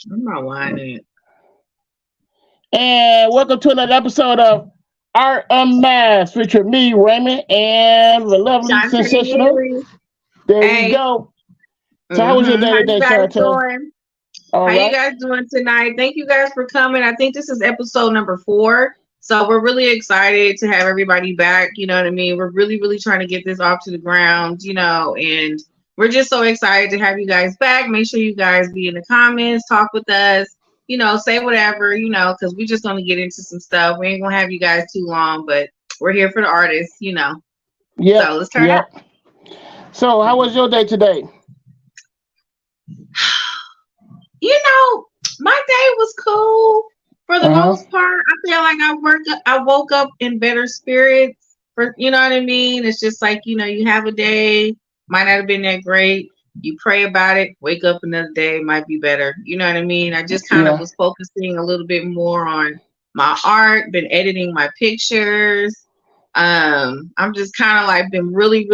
I'm not whining. And welcome to another episode of Art Unmasked, featuring me, Raymond, and the lovely, Shantae sensational. Neely. There we Hey. go. So, how was your day How you today, guys Shantae? doing? All How you right. guys doing tonight? Thank you guys for coming. I think this is episode number 4. So we're really excited to have everybody back. You know what I mean? We're really trying to get this off to the ground, and we're just so excited to have you guys back. Make sure you guys be in the comments, talk with us, say whatever, because we're just gonna get into some stuff. We ain't gonna have you guys too long, but we're here for the artists. So Yep. let's turn up. Yep. So, how was your day today? You know, my day was cool for the Uh huh. most part. I feel like I woke up in better spirits for you know what I mean? It's just like, you have a day, might not have been that great. You pray about it, wake up another day, might be better. You know what I mean? I just kind of Yeah. was focusing a little bit more on my art, been editing my pictures. I'm just kind of like been really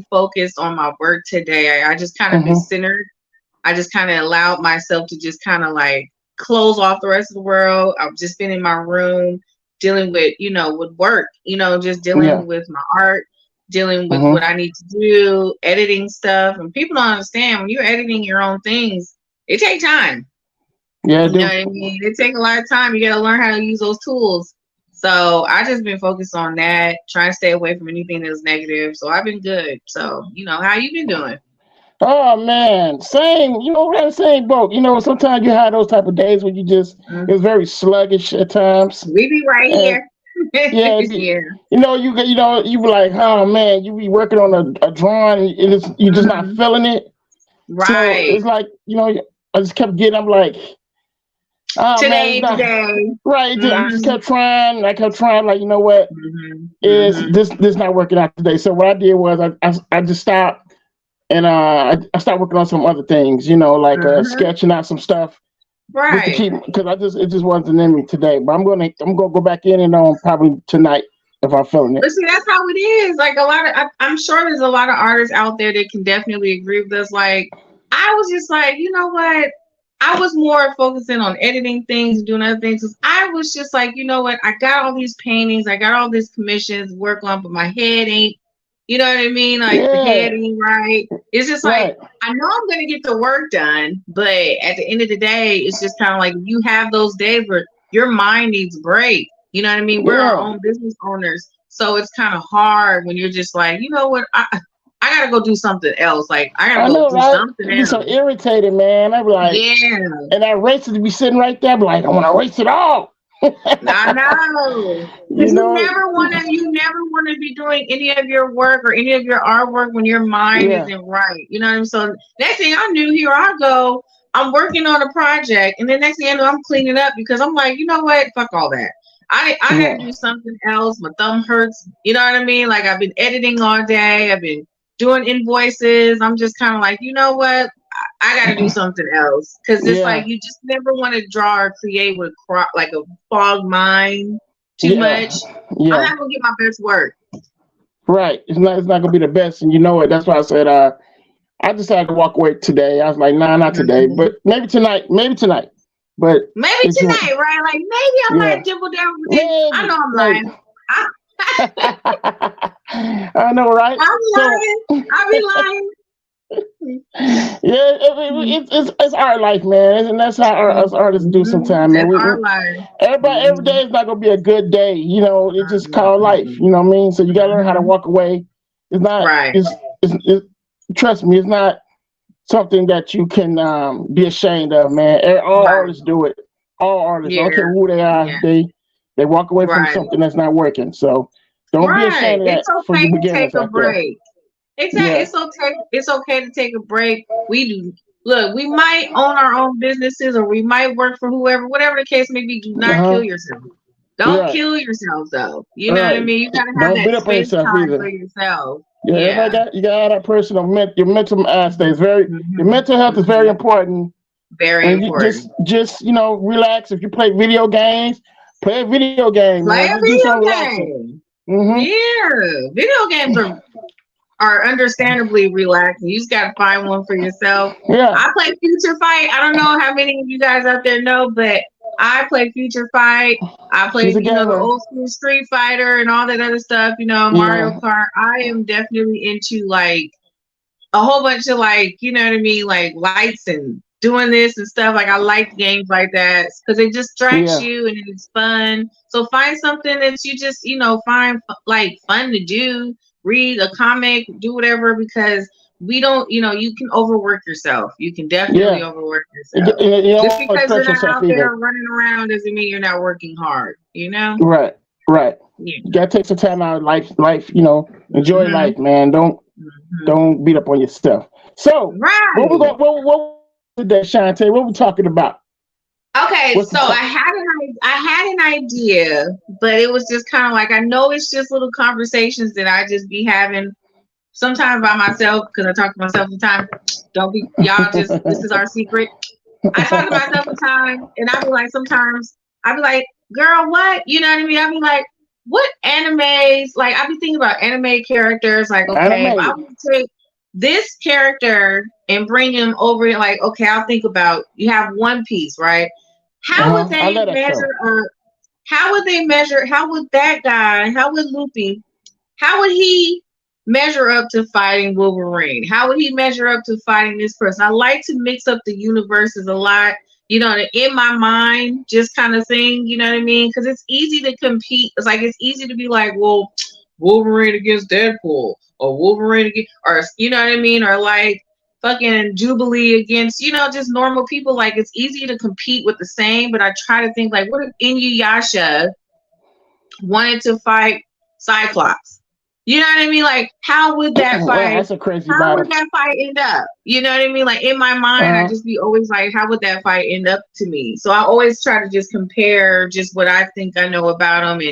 focused on my work today. I just kind of been Mm-hmm. centered. I just kind of allowed myself to just kind of like close off the rest of the world. I've just been in my room dealing with, with work, just Yeah. dealing with my art, dealing with what Mm-hmm. I need to do, editing stuff. And people don't understand when you're editing your own things, it takes time. Yeah, I You know what do. I mean? It takes a lot of time. You got to learn how to use those tools. So I just been focused on that, trying to stay away from anything that's negative. So I've been good. So, how you been doing? Oh man, same. We're in the same boat. Sometimes you have those type of days where it's very sluggish at times, We be right and here. yeah, Yeah. you be like, oh man, you be working on a drawing, and you just not Hmm. feeling it. So Right. it's like, I just kept getting. I'm like, oh man, it's Today, not today. right. I just Hmm. kept trying. And I kept trying. Like, you know what? Hmm. Is Hmm. this not working out today? So what I did was I just stopped, and I started working on some other things. Like Hmm. sketching out some stuff just to Right. keep, because it just wasn't in me today. But I'm gonna go back in and on probably tonight if I'm feeling it. But see, that's how it is. Like a lot of, I'm sure there's a lot of artists out there that can definitely agree with us. Like, I was just like, you know what? I was more focusing on editing things and doing other things. 'Cause I was just like, you know what? I got all these paintings, I got all these commissions to work on, but my head ain't, you know what I mean? Like the head Yeah, ain't right. It's just like right. I know I'm gonna get the work done, but at the end of the day, it's just kind of like you have those days where your mind needs a break. You know what I mean? We're our Yeah, own business owners. So it's kind of hard when you're just like, you know what? I gotta go do something else. Like I gotta I go know, do right? something I get so else. irritated, man. I be like, Yeah, and that race to be sitting right there. I be like, I want to race it all. I know. Because you know? you never want to be doing any of your work or any of your artwork when your mind Yeah, isn't right. You know what I mean? So next thing I knew, here I go. I'm working on a project, and then next thing I know, I'm cleaning up because I'm like, you know what? Fuck all that. I got to yeah. do something else. My thumb hurts. You know what I mean? Like I've been editing all day. I've been doing invoices. I'm just kind of like, you know what? I got to do something else because it's like Yeah, you just never want to draw or create with like a fog mind too much. yeah, I'm yeah. not gonna get my best work. Right. It's not gonna be the best, and you know it. That's why I said I decided to walk away today. I was like, nah, not today, Mhm. but maybe tonight. Maybe tonight. But Maybe it's tonight, right? Like maybe I might yeah, dibble down with it. I know maybe, I'm maybe. lying. I, I know, right? I'm So lying. I be lying. yeah, it's our life, man, and that's how us artists do sometimes, man. That's We our life. everybody every Mm-hmm. day is not gonna be a good day. It's just called life. You Mm-hmm. know what I mean? So you gotta learn how to Mm-hmm. walk away. It's not. Right. It's trust me, it's not something that you can be ashamed of, man. All Right. artists do it. All artists, I don't care Yeah. who they are, Yeah. they walk away from Right. something that's not working. So don't be Right. ashamed of It's that for okay you to take beginners a out there. break. Exactly. Yeah. It's okay to take a break. We do look, we might own our own businesses or we might work for whoever, whatever the case may be, do Uh not kill huh. yourself. Don't Right. kill yourself though. You know what I Right. mean? You gotta have Don't that beat up on space yourself time for either. yourself. Yeah, everybody Yeah. got that personal your mental aspect is very your Hmm. mental health is very Hmm. important. Very And you important. just relax. If you play video games, play a video game, man. Play a Just do something video relaxing. game. Mm-hmm. Yeah. Video games are are understandably relaxing. You just got to find one for yourself. Yeah. I play Future Fight. I don't know how many of you guys out there know, but I play Future Fight. I She's played, a the gamer. old school Street Fighter and all that other stuff, Mario Yeah. Kart. I am definitely into like a whole bunch of like, you know what I mean, like lights and doing this and stuff. Like I like games like that because it distracts Yeah. you and it's fun. So find something that you just, find like fun to do. Read a comic, do whatever, because we don't, you can overwork yourself. You can definitely Yeah. overwork You yourself. don't Just want to because you're stress not yourself out there either. running around doesn't mean you're not working hard, Right. Right. Yeah. You gotta take some time out of life, enjoy Mhm. life, man. Mhm. Don't beat up on yourself. So Right. what today, Shantae? What we talking about? Okay, What's the so top- I had an idea, but it was just kind of like I know it's just little conversations that I just be having sometimes by myself because I talk to myself sometimes. Don't be y'all just this is our secret. I talk to myself sometimes and I be like sometimes I be like, girl, what? You know what I mean? I be like, what animes? Like I be thinking about anime characters, like, okay, if I Anime. would take this character and bring him over, like, okay, I'll think about you have One Piece, right? How would I they love that measure show. how would that guy, how would Luffy, how would he measure up to fighting Wolverine? How would he measure up to fighting this person? I like to mix up the universes a lot, in my mind, just kind of thing, you know what I mean? Because it's easy to compete. It's like it's easy to be like, well, Wolverine against Deadpool, or Wolverine against, or you know what I mean, or like fucking Jubilee against, just normal people. Like it's easy to compete with the same, but I try to think like, what if Inuyasha wanted to fight Cyclops? You know what I mean? Like, how would that Wow, fight? that's a crazy How battle. would that fight end up? You know what I mean? Like in my mind, I just be always like, how would that fight end up to me? So I always try to just compare just what I think I know about them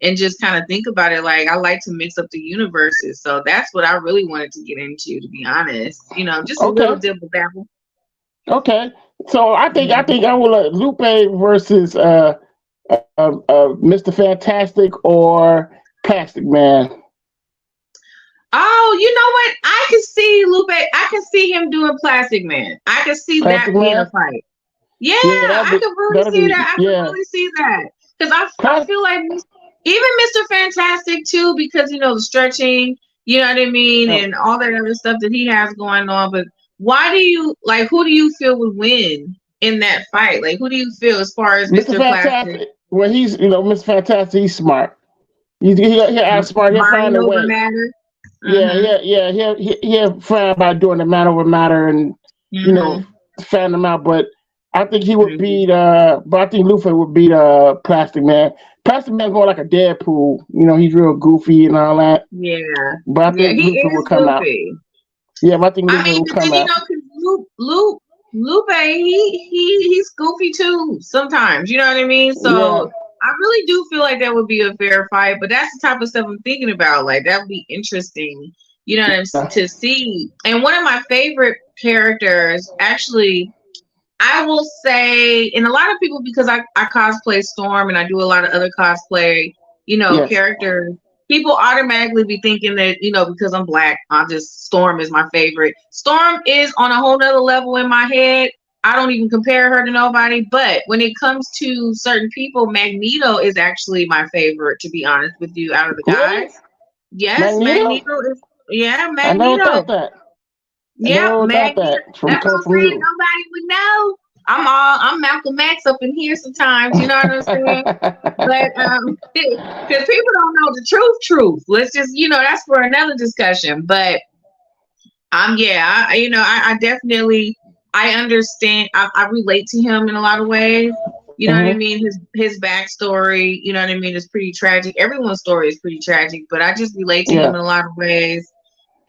and just kind of think about it. Like I like to mix up the universes. So that's what I really wanted to get into, to be honest. Just a little Okay. dibble dabble. Okay. So I think I will Lupe versus Mr. Fantastic or Plastic Man. Oh, you know what? I can see Lupe. I can see him doing Plastic Man. I can see Plastic that being Man? a fight. Yeah, Yeah, I can really see that. I can yeah. really see that because I Plas- feel like even Mr. Fantastic too, because the stretching, you know what I mean, Yeah. and all that other stuff that he has going on. But why do you like? Who do you feel would win in that fight? Like, who do you feel as far as Mr. Mr. Plastic? Fantastic. Well, he's Mr. Fantastic. He's smart. He outsmart. He'll Mind find a over way. matter. Yeah. He'll find by doing the man over matter and fan them out. But I think he would beat. But I think Luffy would beat Plastic Man. Plastic Man's more like a Deadpool. He's real goofy and all that. Yeah. But I think he Luffy is will come goofy. out. Yeah, but I think I Luffy mean, will but come then out. because Lupe, he's goofy too sometimes. You know what I mean? So I really do feel like that would be a fair fight. But that's the type of stuff I'm thinking about. Like that would be interesting, to see. And one of my favorite characters, actually, I will say, and a lot of people, because I cosplay Storm and I do a lot of other cosplay, characters. People automatically be thinking that, because I'm black, Storm is my favorite. Storm is on a whole nother level in my head. I don't even compare her to nobody. But when it comes to certain people, Magneto is actually my favorite, to be honest with you, out of the guys. Really? Yes, Magneto is, I never Magneto. thought that. Yeah, Magneto. That's what I'm saying. you. Nobody would know. I'm Malcolm X up in here sometimes, you know what I'm saying? But because people don't know the truth. Let's just, that's for another discussion. But I definitely I understand. I relate to him in a lot of ways. You know what I mean? His backstory, you know what I mean, is pretty tragic. Everyone's story is pretty tragic, but I just relate to him in a lot of ways.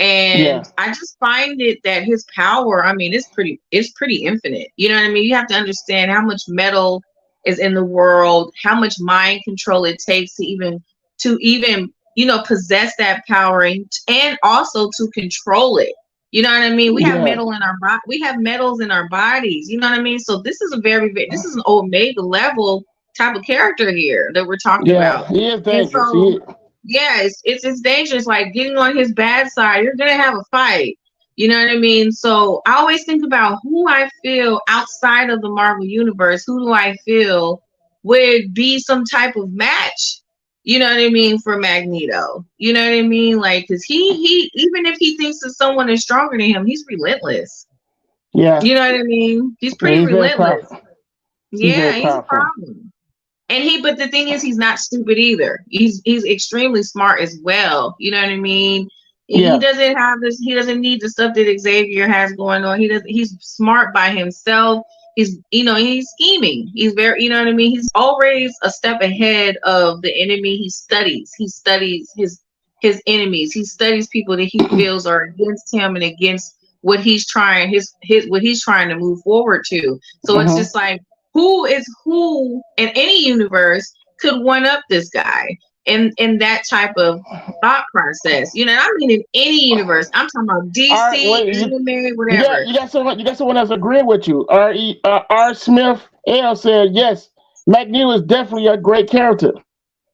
And I just find it that his power, I mean, it's pretty infinite. You know what I mean? You have to understand how much metal is in the world, how much mind control it takes to even possess that power and also to control it. You know what I mean? We have metal in our body. We have metals in our bodies. You know what I mean? So this is this is an Omega level type of character here that we're talking about. He is dangerous. yeah, it's dangerous. Like getting on his bad side, you're gonna have a fight. You know what I mean? So I always think about who I feel outside of the Marvel universe. Who do I feel would be some type of match? You know what I mean for Magneto. You know what I mean? Like, cause he even if he thinks that someone is stronger than him, he's relentless. Yeah, You know what I mean? He's yeah, pretty he's very relentless. powerful. He's Yeah, very he's a powerful. problem. But the thing is, he's not stupid either. He's extremely smart as well. You know what I mean? He Yeah. doesn't have this. He doesn't need the stuff that Xavier has going on. He doesn't. He's smart by himself. He's scheming. He's very, you know what I mean. He's always a step ahead of the enemy. He studies. He studies his enemies. He studies people that he feels are against him and against what he's trying his what he's trying to move forward to. So it's Mm-hmm. just like who in any universe could one up this guy in that type of thought process. You know, I mean in any universe. I'm talking about All right. DC, Wait. anime, You got whatever. you got someone that's agreeing with you. R. Smith L said yes. Magneto is definitely a great character.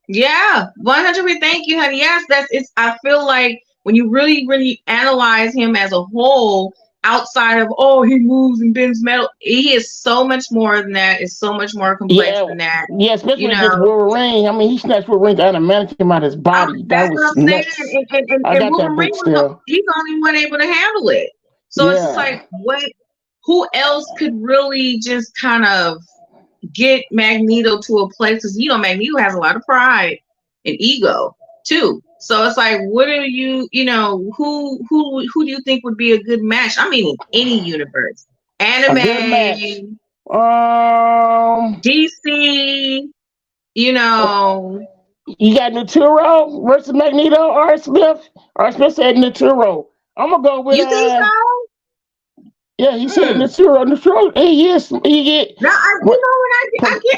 Yeah, 100%. Thank you, honey. Yes, I feel like when you really, really analyze him as a whole, outside of he moves and bends metal, he is so much more than that. It's so much more complex Yeah, than that. yeah, You especially against know, Wolverine. I mean, he snatched Wolverine out and managed him out his body. That that's what was I'm saying. nuts. I And got that Wolverine book still. he's the only one able to handle it. So it's just Yeah, like, who else could really just kind of get Magneto to a place? Because Magneto has a lot of pride and ego too. So it's like, what are who do you think would be a good match? I mean, in any universe, a good match. anime, Um, DC, you know. you got Naturo versus Magneto. R. Smith. R. Smith said Naturo. I'm gonna go with You think so? Yeah, he said Hmm. Naturo. Naturo. He get No, what?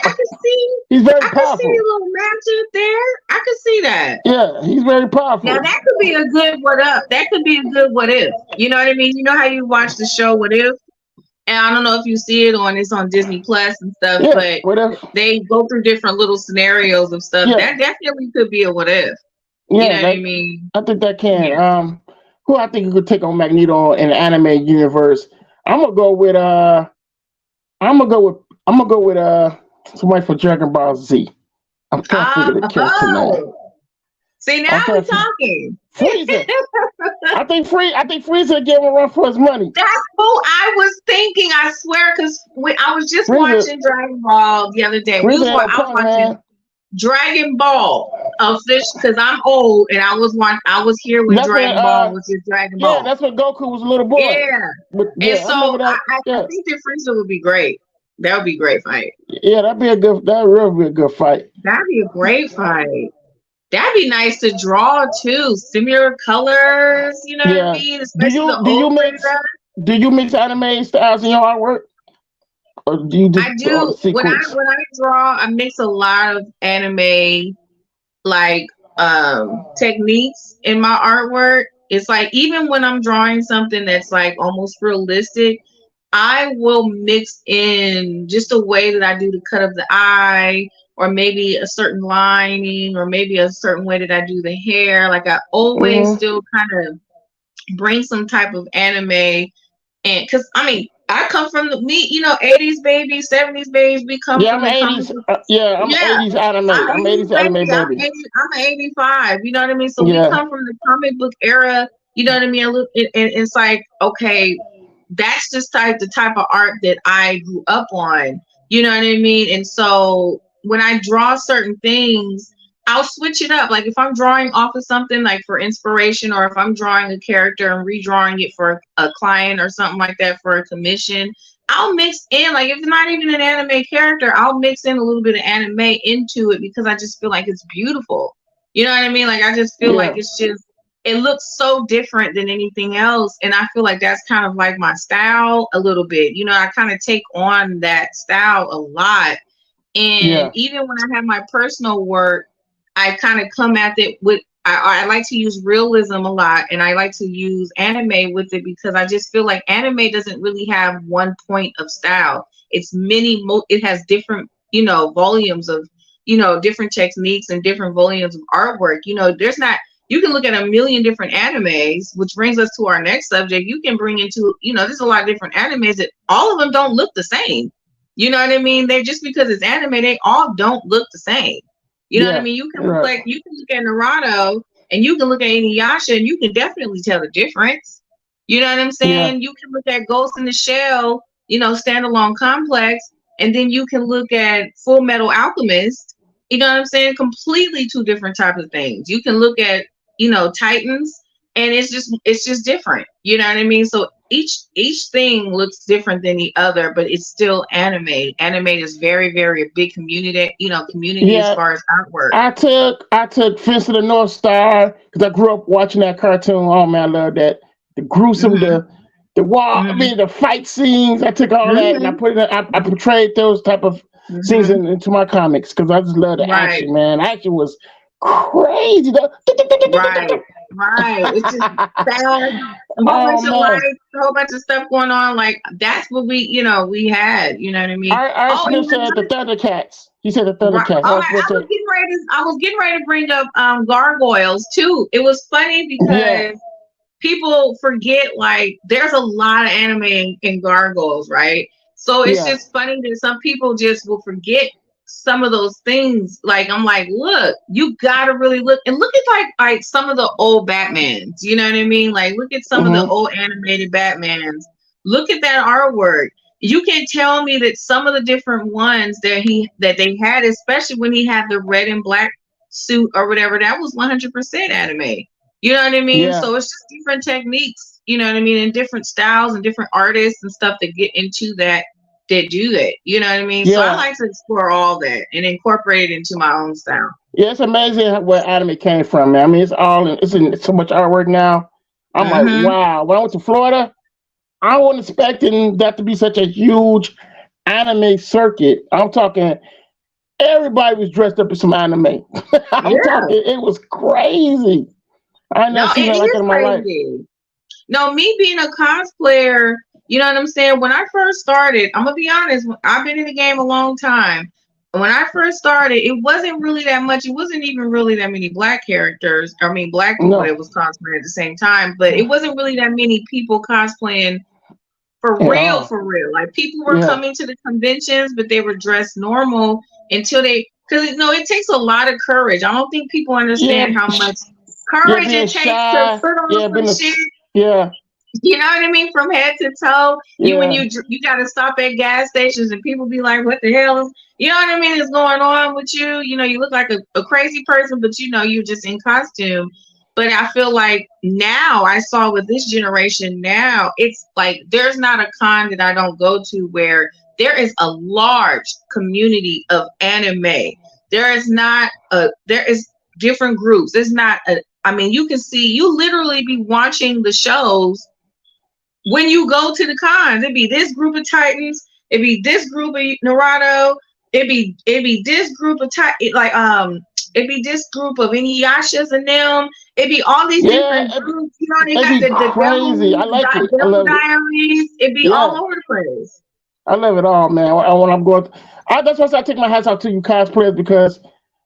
I can see, He's very I can see a powerful. little matchup there. I can see that. Yeah, he's very Now powerful. that could be a good what up. That could be a good what if. You know what I mean? You know how you watch the show What If? And I don't know if you see it's on Disney Plus and stuff, Yeah, but what if? they go through different little scenarios of stuff. Yeah, That definitely could be a what if. You know yeah. what I mean? I think that can. Yeah. Who I think you could take on Magneto in the anime universe? I'm gonna go with somebody for Dragon Ball Z. I'm trying to figure the character name. See, I'm now trying we're to talking. Frieza. I think Frieza gave him a run for his money. That's who I was thinking. I swear, because I was just Frieza, watching Dragon Ball the other day. I Frieza was had a point, watching man. Dragon Ball official because I'm old and I was here when That's when Dragon Ball was just Dragon yeah, Ball. that's when Goku was a little boy. Yeah. But, And yeah, I so remember that. I think that Frieza would be great. That would be a great fight. Yeah, that'd really be a good fight. That'd be a great fight. That'd be nice to draw too. Similar colors, you know what I Yeah. mean? Do Especially you the do you old mix anime styles in your artwork? Or do you just I draw the do. When sequence? I draw, I mix a lot of anime like techniques in my artwork. It's like even when I'm drawing something that's like almost realistic, I will mix in just a way that I do the cut of the eye, or maybe a certain lining, or maybe a certain way that I do the hair. Like I always Mm-hmm. still kind of bring some type of anime, and because I mean I come from 80s babies, 70s babies. We come Yeah, from I'm the comic 80s. book. Yeah, I'm Yeah, 80s anime. I'm I'm 80s 80s anime baby. baby. I'm 85. You know what I mean? So we Yeah, come from the comic book era. You know what I mean? And it's like, okay, that's just the type of art that I grew up on. You know what I mean? And so when I draw certain things, I'll switch it up. Like if I'm drawing off of something like for inspiration, or if I'm drawing a character and redrawing it for a client or something like that for a commission, I'll mix in, like if it's not even an anime character, I'll mix in a little bit of anime into it because I just feel like it's beautiful. You know what I mean? Like I just feel like yeah, it looks so different than anything else. And I feel like that's kind of like my style a little bit. You know, I kind of take on that style a lot. And yeah, even when I have my personal work, I kind of come at it with I like to use realism a lot, and I like to use anime with it because I just feel like anime doesn't really have one point of style. It's it has different, volumes different techniques and different volumes of artwork. There's not, you can look at a million different animes, which brings us to our next subject. You can bring into, there's a lot of different animes that all of them don't look the same. You know what I mean? They just because it's anime, they all don't look the same. You know what I mean? You can look at Naruto and you can look at Inuyasha and you can definitely tell the difference. You know what I'm saying? You can look at Ghost in the Shell, standalone complex, and then you can look at Full Metal Alchemist. You know what I'm saying? Completely two different types of things. You can look at, Titans, and it's just different. You know what I mean? So each thing looks different than the other, but it's still anime. Anime is very, very a big community, as far as artwork. I took Fist of the North Star because I grew up watching that cartoon. Oh man, I love that. The gruesome, the wall, I mean the fight scenes. I took all that and I put it I portrayed those type of scenes into my comics because I just love the action, man. Action was crazy. Right. It's just sad. A whole bunch of lights, a whole bunch of stuff going on. Like that's what we had. You know what I mean? Smith said the Thundercats. He said the Thundercats. I was getting ready to bring up Gargoyles too. It was funny because people forget like there's a lot of anime in Gargoyles, right? So it's just funny that some people just will forget some of those things. Like I'm like, look, you gotta really look at like some of the old Batmans. You know what I mean? Like look at some of the old animated Batmans. Look at that artwork. You can tell me that some of the different ones that they had, especially when he had the red and black suit or whatever, that was 100% anime. You know what I mean? Yeah. So it's just different techniques, you know what I mean, and different styles and different artists and stuff that get into that do that. You know what I mean? Yeah. So I like to explore all that and incorporate it into my own style. Yeah, it's amazing where anime came from, man. I mean, it's in so much artwork now. I'm like, wow. When I went to Florida, I wasn't expecting that to be such a huge anime circuit. I'm talking everybody was dressed up in some anime. I'm talking, it was crazy. I never seen that like in my life. No, me being a cosplayer, you know what I'm saying? When I first started, I'm gonna be honest, I've been in the game a long time. When I first started, it wasn't really that much. It wasn't even really that many black characters. I mean, black people that was cosplaying at the same time, but it wasn't really that many people cosplaying for real. Like people were coming to the conventions, but they were dressed normal until because it takes a lot of courage. I don't think people understand how much courage it takes to put on some shit. Yeah. You know what I mean? From head to toe. You got to stop at gas stations and people be like, what the hell is, you know what I mean, is going on with you? You know, you look like a crazy person, but you're just in costume. But I feel like now I saw with this generation now, it's like there's not a con that I don't go to where there is a large community of anime. There is different groups. There's not you literally be watching the shows when you go to the cons. It'd be this group of Titans, it'd be this group of Naruto, it'd be this group of it'd be this group of Inuyashas and them. It'd be all these different groups. You know, they got the crazy. I like it. I love Diaries. It'd be all over the place. I love it all, man. When I'm going, that's why I take my hats off to you cosplayers because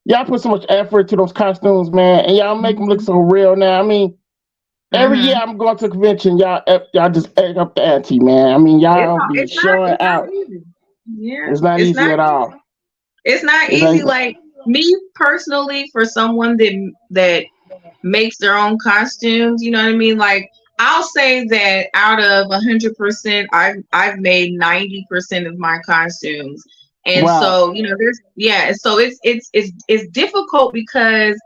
y'all put so much effort to those costumes, man, and y'all make them look so real now. I mean, every year I'm going to a convention, y'all just egg up the ante, man. I mean, y'all be showing out. It's not easy at all. It's not easy. Like me personally, for someone that makes their own costumes, you know what I mean? Like I'll say that out of 100%, I've made 90% of my costumes. And so, so it's difficult because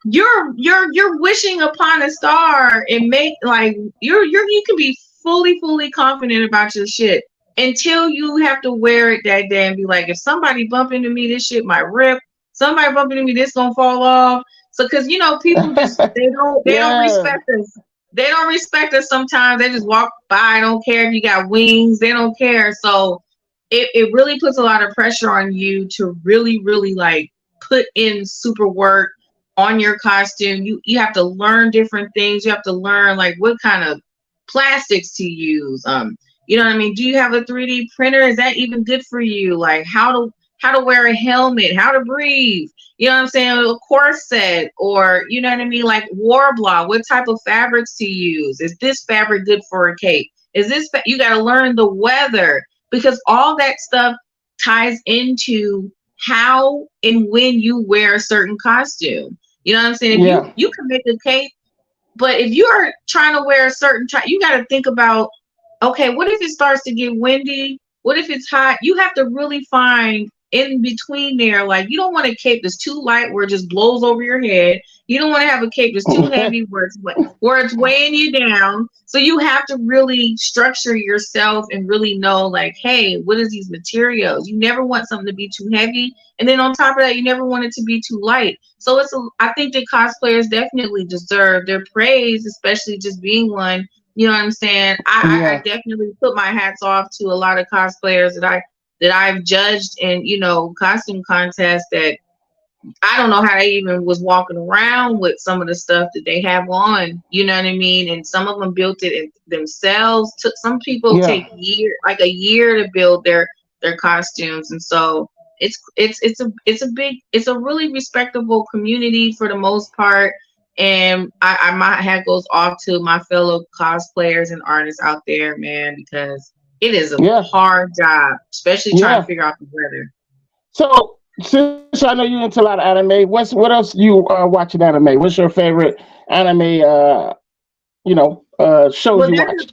you're wishing upon a star and make like you can be fully confident about your shit until you have to wear it that day and be like, if somebody bump into me, this shit might rip. Somebody bump into me, this gonna fall off. So because people just they don't respect us. They don't respect us sometimes. They just walk by, don't care if you got wings, they don't care. So it really puts a lot of pressure on you to really, really like put in super work on your costume. You have to learn different things. You have to learn like what kind of plastics to use. You know what I mean? Do you have a 3D printer? Is that even good for you? Like how how to wear a helmet, how to breathe, you know what I'm saying, a corset, or you know what I mean, like Warbler, what type of fabrics to use. Is this fabric good for a cape? Is this you got to learn the weather, because all that stuff ties into how and when you wear a certain costume. You know what I'm saying? If Yeah. you can make a cape, but if you are trying to wear a certain type, you got to think about, okay, what if it starts to get windy? What if it's hot? You have to really find in between there. Like, you don't want a cape that's too light where it just blows over your head. You don't want to have a cape that's too heavy where it's weighing you down. So you have to really structure yourself and really know, like, hey, what is these materials? You never want something to be too heavy, and then on top of that, you never want it to be too light. So I think that cosplayers definitely deserve their praise, especially just being one. You know what I'm saying? I definitely put my hats off to a lot of cosplayers that I've judged in, you know, costume contests that I don't know how they even was walking around with some of the stuff that they have on. You know what I mean? And some of them built it themselves. Some people take a year to build their costumes, and so it's a really respectable community for the most part. And my hat goes off to my fellow cosplayers and artists out there, man, because it is a hard job, especially trying to figure out the weather. So since I know you into a lot of anime, what else you watching anime? What's your favorite anime? Shows you watch?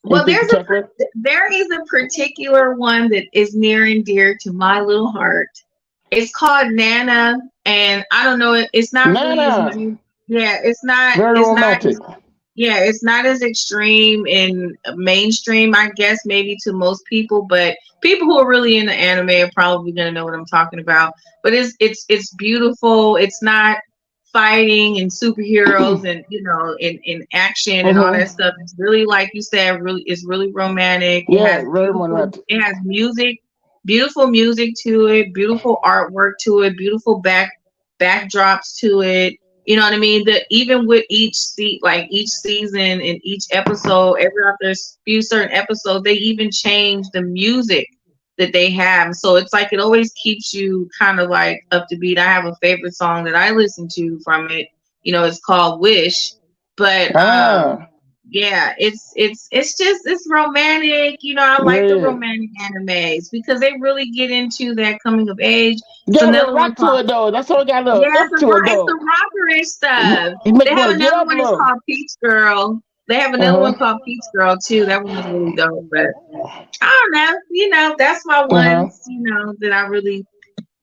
Well, there is a particular one that is near and dear to my little heart. It's called Nana, and I don't know. It's not really it's not. Very romantic. It's not as extreme and mainstream, I guess, maybe to most people, but people who are really into anime are probably gonna know what I'm talking about. But it's beautiful. It's not fighting and superheroes and in action and all that stuff. It's really, like you said, it's really romantic. It has music, beautiful music to it, beautiful artwork to it, beautiful backdrops to it. You know what I mean? Even with each season and each episode, every after a few certain episodes, they even change the music that they have. So it's like it always keeps you kind of like up to beat. I have a favorite song that I listen to from it. You know, it's called Wish. But it's romantic. You know, I like the romantic animes because they really get into that coming of age. Got a little rock to it though. That's all got a little up to it though. It's the rockerish stuff. They have another one that's called Peach Girl. They have another one called Peach Girl too. That one was really dope. But I don't know. You know, that's my ones. You know, that I really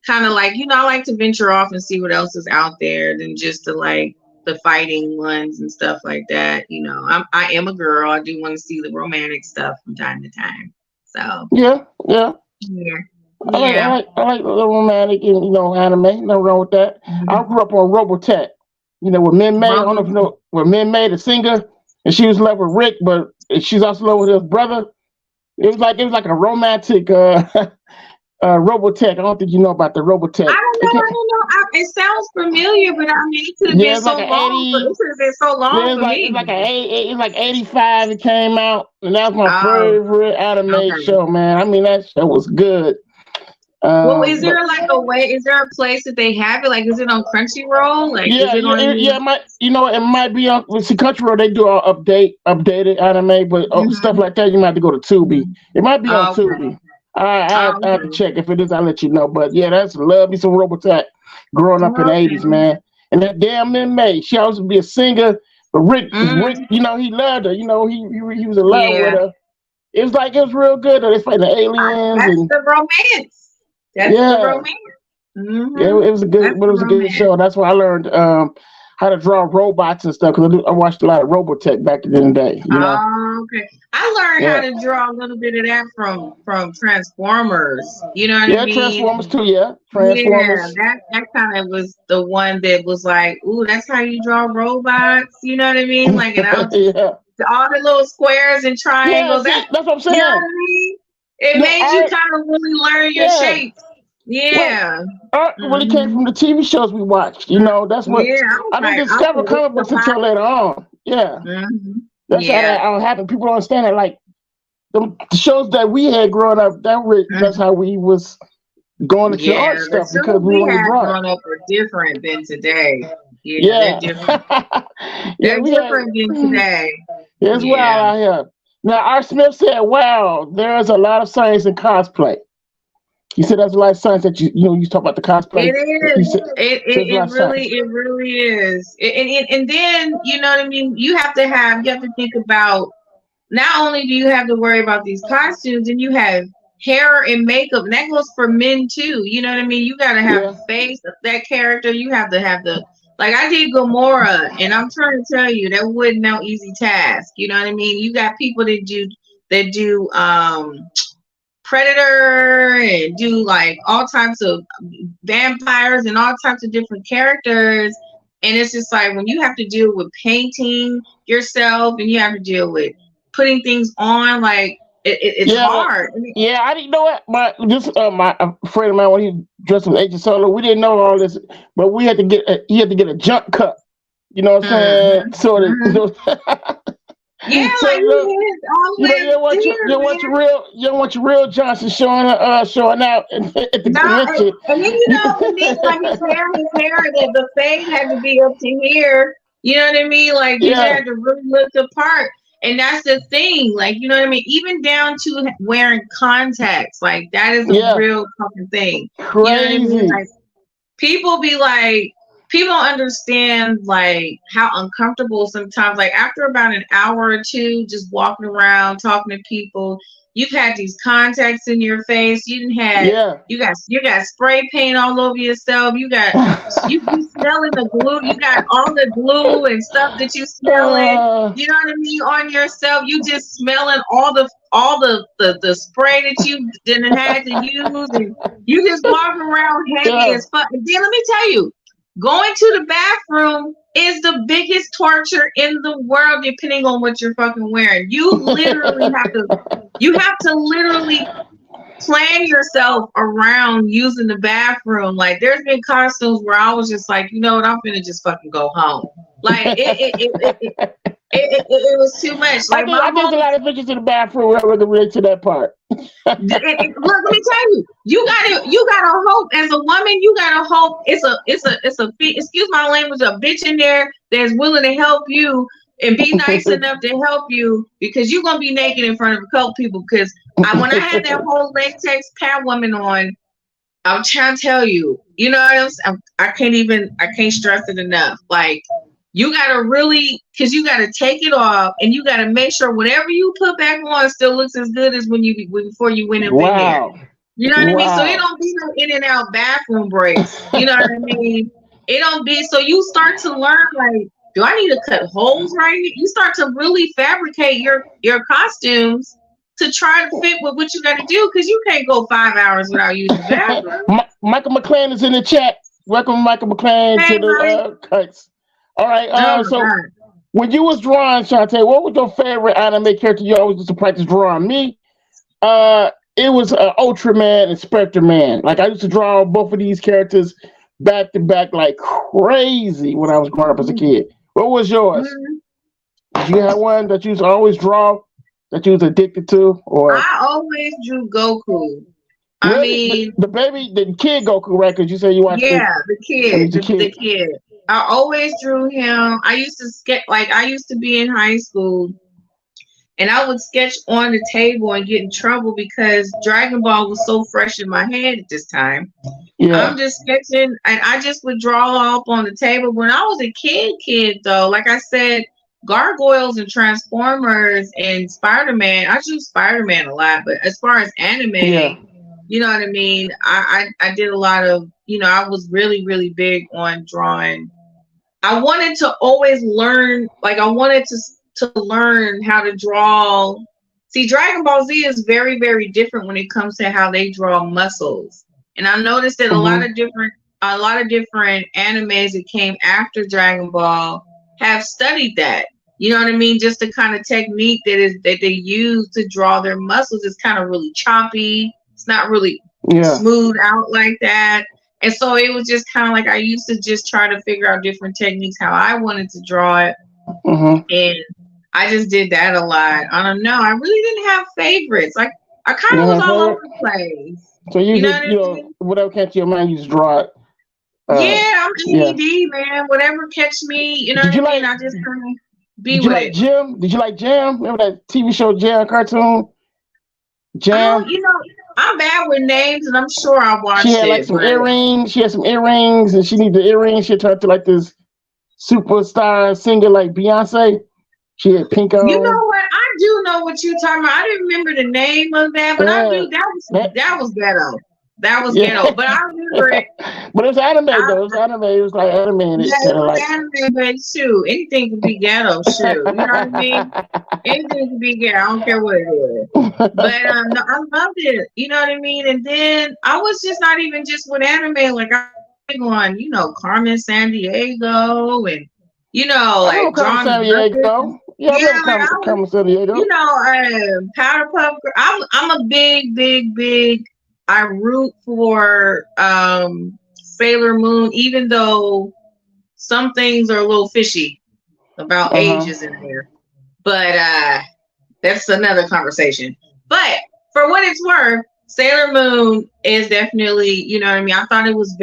kind of like. You know, I like to venture off and see what else is out there than just to like the fighting ones and stuff like that. You know, I am a girl. I do want to see the romantic stuff from time to time. So yeah. I like the romantic and anime. No wrong with that. I grew up on Robotech. You know, with Min May. I don't know if you know with Min May, the singer, and she was in love with Rick, but she's also in love with his brother. It was like a romantic Robotech. I don't think you know about the Robotech. I don't know. It sounds familiar, but I mean, it could have been so long. It could have been so long for me. It's like 85. It came out, and that's my favorite anime show, man. I mean, that show was good. Well, is there is there a place that they have it? Like, is it on Crunchyroll? Like, it might. It might be on. See, Crunchyroll, they do all updated anime, but stuff like that, you might have to go to Tubi. It might be on Tubi. I have to check. If it is, I'll let you know. But yeah, love me some Robotech. Growing up in the 80s, man. And that damn Min May, she also be a singer. But Rick, he loved her. He was in love with her. It was real good. They fighting the aliens. That's the romance. That's the romance. Yeah, it was a good show. That's why I learned how to draw robots and stuff, because I watched a lot of Robotech back in the day. Oh, okay. I learned how to draw a little bit of that from Transformers. You know what I mean? Transformers too. Yeah, Transformers. Yeah, that kind of was the one that was like, ooh, that's how you draw robots. You know what I mean? Like, all the little squares and triangles. Yeah, that's what I'm saying. You know what I mean? It made you kind of really learn your shapes. Yeah. Art really came from the TV shows we watched. That's what I didn't discover comic books until later on. Yeah. That's how that happened. People don't understand it. Like the shows that we had growing up, that's how we was going into Yeah, art the stuff because shoes we we want to had draw it. growing up are different than today. Yeah, they're Yeah. different. Yeah, They're we had different than today. it's Yeah, wild out here. Now R. Smith said, wow, there's a lot of science in cosplay. He said there's a lot of science that you talk about the cosplay. it He is. said there's a lot of science. It really is. And then you know what I mean. You have to think about. Not only do you have to worry about these costumes, and you have hair and makeup, and that goes for men too. You know what I mean? You got to have Yeah. the face of that character. You have to have the like. I did Gamora, and I'm trying to tell you that wasn't no easy task. You know what I mean? You got people that do Predator and do like all types of vampires and all types of different characters. And it's just like when you have to deal with painting yourself and you have to deal with putting things on, like it's Yeah, but hard. I mean, yeah, I didn't know it. My friend of mine when he dressed as Agent Solo, we didn't know all this, but we had to he had to get a jump cut. You know what I'm saying? mhm, So mhm. Yeah, so like he is you always don't want there, man. you don't want your real Johnson showing out at the No, convention. and then and then like his hair, the fade had to be up to here. You know what I mean? Like you Yeah, had to really look the part, and that's the thing. Like you know what I mean? Even down to wearing contacts, like that is a yeah, real fucking thing. You know what I mean? crazy. Like people be like, people don't understand like how uncomfortable sometimes. Like after about an hour or two, just walking around talking to people, you've had these contacts in your face. Yeah. You got spray paint all over yourself. You smelling the glue. You got all the glue and stuff that you smelling. uh, You know what I mean on yourself. You just smelling the spray that you didn't had to use, and you just walking around heavy yeah. as fuck. And then let me tell you, going to the bathroom is the biggest torture in the world, depending on what you're fucking wearing. You have to literally plan yourself around using the bathroom. Like there's been costumes where I was just like, you know what, I'm finna just fucking go home. Like it was too much. Like my I think a home. lot of bitches in the bathroom were able to relate to that part. Look, let me tell you, you gotta hope as a woman. You gotta hope excuse my language, a bitch in there that's willing to help you and be nice enough to help you, because you're gonna be naked in front of a couple people. Because when I had that whole latex Catwoman on, I'm trying to tell you, you know what I'm saying? I can't stress it enough. Like you gotta really, because you gotta take it off and you gotta make sure whatever you put back on still looks as good as before you went up in there. Wow. You know what I mean? So it Wow. don't be no in and out bathroom breaks. You know what I mean? It don't be, so you start to learn like, do I need to cut holes right here? You start to really fabricate your costumes to try to fit with what you got to do, because you can't go 5 hours without using the bathroom. Michael McLean is in the chat. Welcome, Michael McLean, Hey, to the cuts. All right. oh my So God. when you was drawing, Shantae, what was your favorite anime character you always used to practice drawing? Me, it was Ultraman and Spectre Man. Like I used to draw both of these characters back to back like crazy when I was growing up as a kid. What was yours? Mhm. Did you have one that you used to always draw that you was addicted to, or I always drew Goku. I really mean, the kid Goku, right? Because you said you watched it yeah, the when you kid, was a the kid. kid. I always drew him. I used to sketch, like I used to be in high school, and I would sketch on the table and get in trouble because Dragon Ball was so fresh in my head at this time. Yeah, I'm just sketching, and I just would draw up on the table. When I was a kid though, like I said, Gargoyles and Transformers and Spider-Man. I drew Spider-Man a lot, but as far as anime, yeah. you know what I mean? I did a lot of, I was really, really big on drawing. I wanted to always learn, like I wanted to learn how to draw. See, Dragon Ball Z is very, very different when it comes to how they draw muscles. And I noticed that Hmm. a lot of different animes that came after Dragon Ball have studied that. You know what I mean? Just the kind of technique that they use to draw their muscles is kind of really choppy. It's not really Yeah. smooth out like that. And so it was just kind of like I used to just try to figure out different techniques how I wanted to draw it. Hmm. And I just did that a lot. I don't know. I really didn't have favorites. Like I You kind of know was her all over favorite? the place. So you You know just what I mean? whatever catch your mind, you just draw it. Yeah, I'm Yeah. ADD, man. Whatever catch me, you know Did what you I mean? like? I just kind of be Did you with like it. Jim? Did you like Jam? Remember that TV show Jam cartoon? Oh, Jam. you know, I'm bad with names, and I'm sure I She watched had like it, some but earrings. She had some earrings, and she needed the earrings. She turned to like this superstar singer like Beyonce. She had pink you on. know what? I do know what you're talking about. I didn't remember the name of that, but I Yeah, do. that, That was ghetto. That was yeah. ghetto. But I remember it. But it was anime I, though. It was anime. It was like animated, yeah, it kind of was like. anime, but shoot, anything could be ghetto. Shoot, you know what I mean? Anything can be ghetto. I don't care what it is. But no, I loved it. You know what I mean? And then I was just not even just with anime. Like I was on, Carmen San Diego, and I remember like Carmen John San Bucket. Diego. Yeah, I Yeah, remember like I was, Carmen San Diego. Powder Puff. I'm a big, big, big. I root for Sailor Moon, even though some things are a little fishy about ages in there. But that's another conversation. But for what it's worth, Sailor Moon is definitely, you know what I mean? I thought it was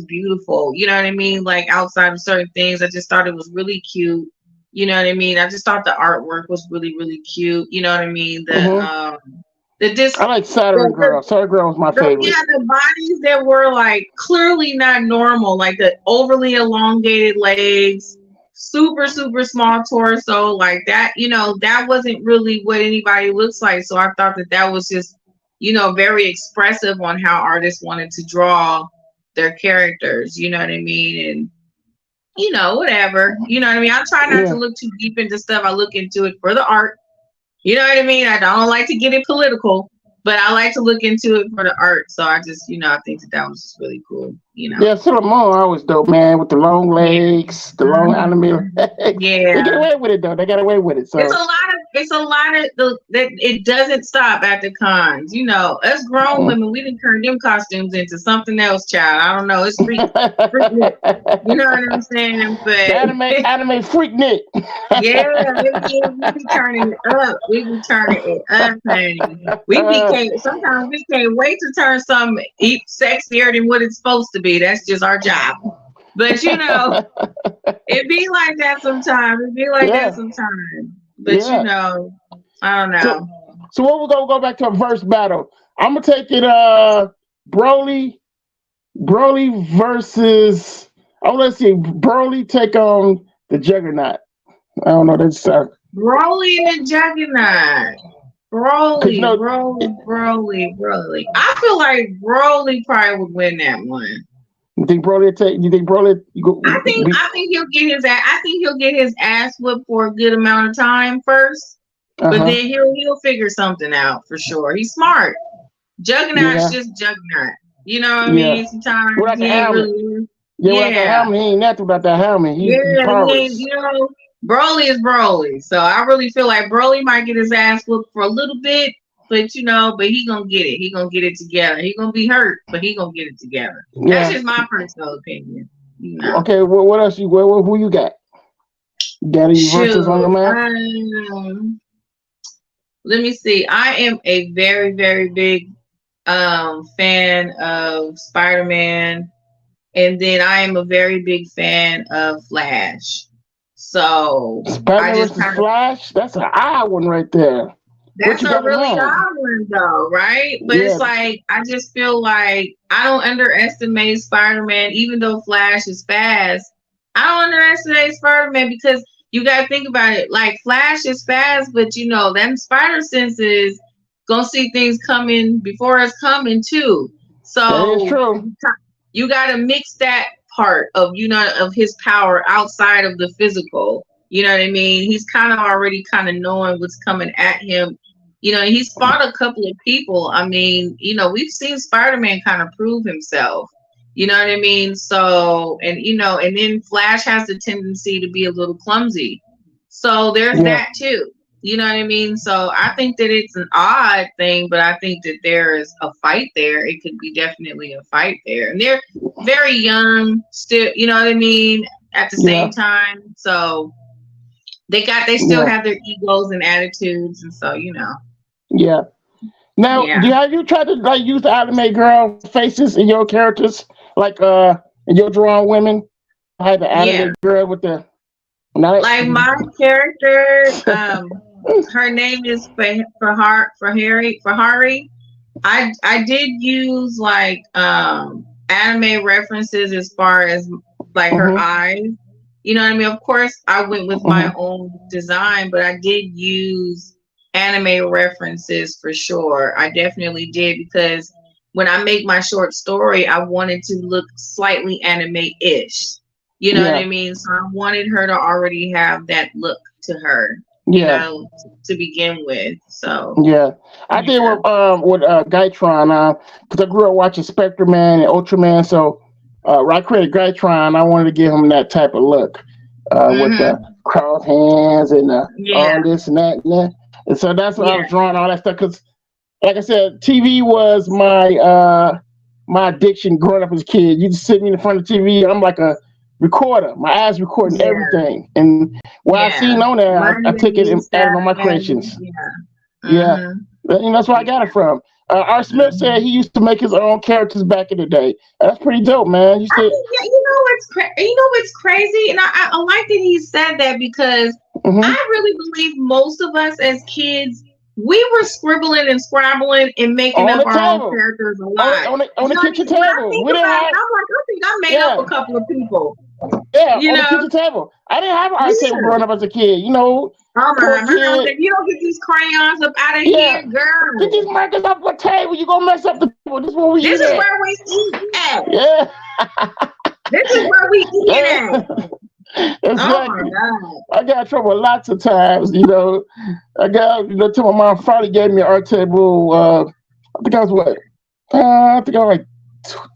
beautiful. You know what I mean? Like outside of certain things, I just thought it was really cute. You know what I mean? I just thought the artwork was really, really cute. You know what I mean? I like Saturn Girl. Saturn Girl was my favorite. Yeah, the bodies that were like clearly not normal, like the overly elongated legs, super, super small torso, like that, that wasn't really what anybody looks like. So I thought that was just, very expressive on how artists wanted to draw their characters, you know what I mean? And, whatever, you know what I mean? I try not to look too deep into stuff. I look into it for the art. You know what I mean? I don't like to get it political, but I like to look into it for the art. So I just, I think that was just really cool. Yeah, Sailor Moon always dope, man, with the long legs, the long anime legs. Yeah. They get away with it though. They got away with it. So it's a lot of that. It doesn't stop at the cons. Us grown women, we didn't turn them costumes into something else, child. I don't know. It's freak you know what I'm saying? But anime freaknik. Yeah, we be turning it up. We be turning it up, honey. Sometimes we can't wait to turn something sexier than what it's supposed to be. That's just our job. But it be like that sometimes. But I don't know. So what we're gonna go back to a verse battle. I'm gonna take it Broly versus let's see, Broly take on the Juggernaut. I don't know, that's Broly and the Juggernaut. Broly. I feel like Broly probably would win that one. You think Broly I think he'll get his ass. I think he'll get his ass whipped for a good amount of time first, but then he'll figure something out for sure. He's smart. Juggernaut's just Juggernaut. You know what I mean? Sometimes without the helmet. Without the helmet, he ain't nothing about that helmet. He Broly is Broly. So I really feel like Broly might get his ass whooped for a little bit, but but he gonna get it. He gonna get it together. He gonna be hurt, but he gonna get it together. That's just my personal opinion. Okay, what else who you got? You got any verses on your mind? Let me see. I am a very, very big fan of Spider-Man, and then I am a very big fan of Flash. So Spider-Man versus Flash, that's an odd one right there. That's a really odd one though, right? But it's like I just feel like I don't underestimate Spider-Man, even though Flash is fast. I don't underestimate Spider-Man because you gotta think about it. Like Flash is fast, but them spider senses gonna see things coming before it's coming too. So that is true. You gotta mix that part of of his power outside of the physical. You know what I mean? He's kind of already knowing what's coming at him. He's fought a couple of people. I mean, we've seen Spider-Man kind of prove himself. You know what I mean? So, and then Flash has the tendency to be a little clumsy. So there's that too. You know what I mean? So I think that it's an odd thing, but I think that there is a fight there. It could be definitely a fight there. And they're very young still, you know what I mean? At the same time. So they still have their egos and attitudes. And so, Yeah. Now, Yeah. have you tried to like use the anime girl faces in your characters, like in your drawing women? I had the Yeah. anime girl with the now Like my character, her name is Fahari. I did use like anime references as far as like her mm-hmm, eyes. You know what I mean? Of course, I went with my mm-hmm. own design, but I did use anime references for sure. I definitely did because when I make my short story, I wanted to look slightly anime-ish. You know what I Yeah, mean? So I wanted her to already have that look to her, yeah, to begin with. So yeah. I did yeah. with Gytron because I grew up watching Spectre Man and Ultraman. So when I created Gytron, I wanted to give him that type of look with the Mm-hmm. crossed hands and Yeah. all this and that and that. And so that's what I Yeah. was drawing all that stuff because, like I said, TV was my addiction growing up as a kid. You just sit me in front of the TV. I'm like a recorder. My eyes recording Yeah. everything. And what I Yeah. seen on there, I Learning took it new and added stuff on my and creations. yeah. Yeah. Mm-hmm. And that's where I got it Yeah. from. Art Smith said he used to make his own characters back in the day. That's pretty dope, man. You I said, mean, yeah, you know what's crazy, and I like that he said that because I mm-hmm, really believe most of us as kids we were scribbling and scrabbling and making on up the our own table, characters a lot. on You the know what I kitchen mean? When I table. think We didn't about it, have, I'm like, I think I made up yeah, a couple of people. yeah, You on the know? kitchen table. I didn't have an art table Yeah. growing up as a kid. You know, Oh poor my mom kid. said, you don't get these crayons up out of Yeah, here, get these girl. markers off the table. You gonna mess up the table. This is where we This eat is at. where we eat at. Yeah, This is where we eat yeah, at. Oh my exactly. God. I got in trouble lots of times. You know, till my mom finally gave me an art table. I think I was what? I think I was like